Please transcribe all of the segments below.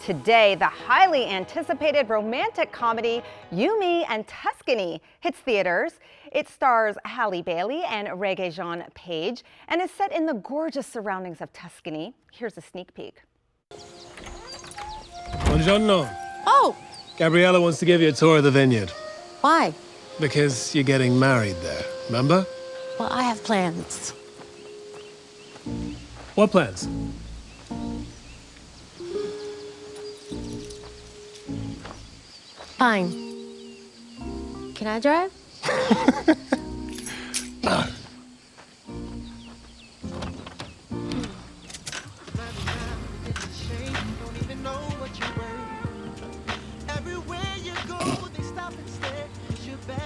Today, the highly anticipated romantic comedy You, Me, and Tuscany hits theaters. It stars Halle Bailey and Regé-Jean Page and is set in the gorgeous surroundings of Tuscany. Here's a sneak peek. Buongiorno. Oh, Gabriella wants to give you a tour of the vineyard. why? Because you're getting married there, remember? Well, I have plans. What plans? Fine. Can I drive?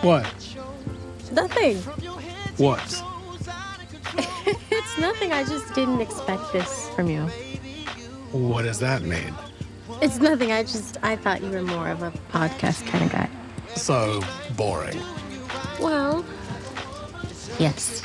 What? Nothing. What? It's nothing. I just didn't expect this from you. What does that mean? It's nothing. I thought you were more of a podcast kind of guy. So boring. Well, yes.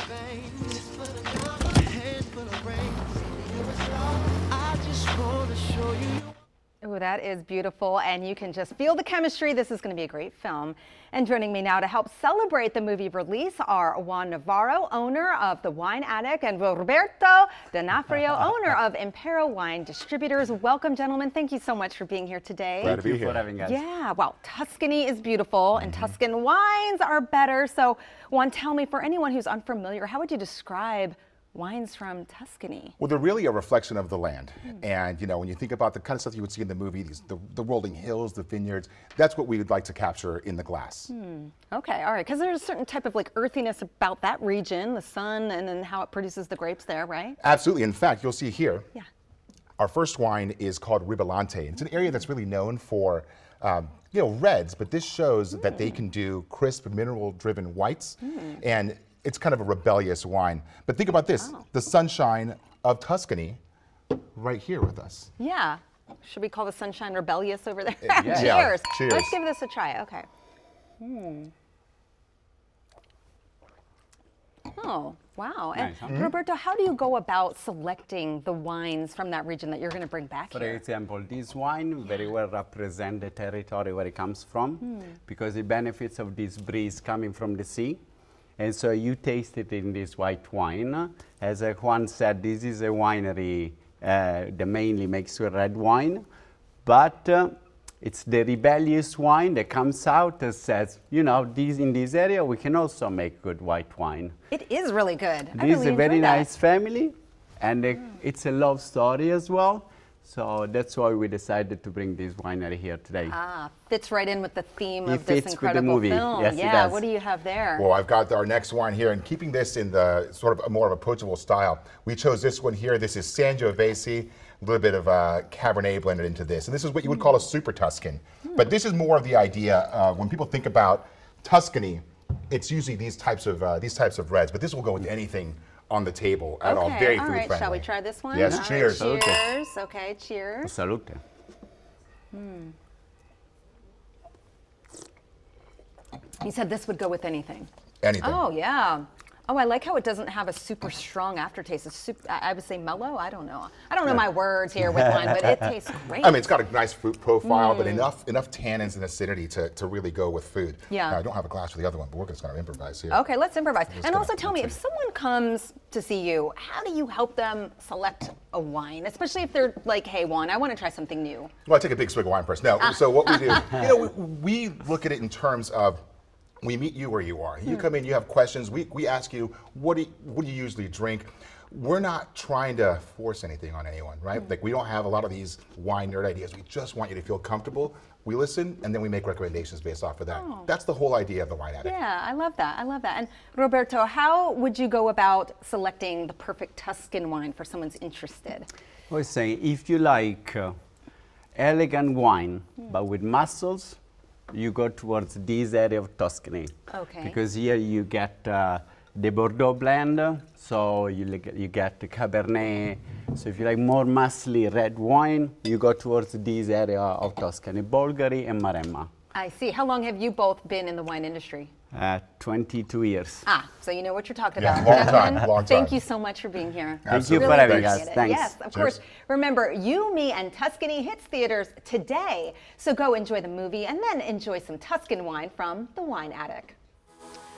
Oh, that is beautiful, and you can just feel the chemistry. This is going to be a great film. And joining me now to help celebrate the movie release are Juan Navarro, owner of The Wine Attic, and Roberto de Navarro, owner of Impero Wine Distributors. Welcome, gentlemen. Thank you so much for being here today. Glad to be here. For having us. Yeah, well, Tuscany is beautiful, and Tuscan wines are better. So, Juan, tell me, for anyone who's unfamiliar, how would you describe wines from Tuscany? Well, they're really a reflection of the land. And, you know, when you think about the kind of stuff you would see in the movie, the rolling hills, the vineyards, that's what we would like to capture in the glass. Okay, all right, because there's a certain type of like earthiness about that region, the sun, and then how it produces the grapes there, right? Absolutely. In fact, you'll see here, Yeah. our first wine is called Ribolante. It's an area that's really known for, reds, but this shows that they can do crisp, mineral-driven whites. And it's kind of a rebellious wine. But think about this, the sunshine of Tuscany right here with us. Yeah. Should we call the sunshine rebellious over there? Yeah. Cheers. Cheers. Let's give this a try. Okay. Oh, wow. Nice, And Roberto, how do you go about selecting the wines from that region that you're going to bring back For here? example, this wine very well represents the territory where it comes from because it benefits of this breeze coming from the sea. And so you taste it in this white wine. As Juan said, this is a winery that mainly makes red wine, but it's the rebellious wine that comes out and says, you know, in this area we can also make good white wine. It is really good. I This is really a very enjoyed that. nice family, and it's a love story as well. So that's why we decided to bring this winery here today. Fits right in with the theme It of this fits with the incredible movie. film. Yes, it yeah, does. what do you have there? Well, I've got our next wine here, and keeping this in the sort of a more of approachable style, we chose this one here. This is Sangiovese, a little bit of Cabernet blended into this. And this is what you would call a super Tuscan. But this is more of the idea when people think about Tuscany, it's usually these types of reds, but this will go with anything on the table at all. Very food friendly. Shall we try this one? Yes, All right, cheers. cheers. Okay, cheers. Salute. You said this would go with anything. Anything. Oh, yeah. Oh, I like how it doesn't have a super strong aftertaste. It's I would say mellow. I don't know. I don't know my words here with wine, but it tastes great. I mean, it's got a nice fruit profile, but enough tannins and acidity to really go with food. Yeah. Now, I don't have a glass for the other one, but we're just going to improvise here. Okay, let's improvise. And gonna- also tell me, if someone comes to see you, how do you help them select a wine? Especially if they're like, hey, Juan, I want to try something new. Well, I take a big swig of wine first. No, so what we do, we look at it in terms of, we meet you where you are. You come in, you have questions. We ask you, what do you usually drink? We're not trying to force anything on anyone, right? Like, we don't have a lot of these wine nerd ideas. We just want you to feel comfortable. We listen, and then we make recommendations based off of that. That's the whole idea of the Wine Attic. Yeah, I love that. I love that. And Roberto, how would you go about selecting the perfect Tuscan wine for someone's interested? I was saying, if you like elegant wine, but with muscles, you go towards this area of Tuscany. Okay. Because here you get the Bordeaux blend, so you get the Cabernet. So if you like more muscly red wine, you go towards this area of Tuscany, Bolgheri and Maremma. I see. How long have you both been in the wine industry? 22 years. So you know what you're talking Yeah, about. long time, Gentlemen, long Thank time. you so much for being here. Thank you Absolutely. for having appreciate us. it. Thanks. Yes, of Cheers. course. Remember, You, Me, and Tuscany hits theaters today. So go enjoy the movie and then enjoy some Tuscan wine from the Wine Attic.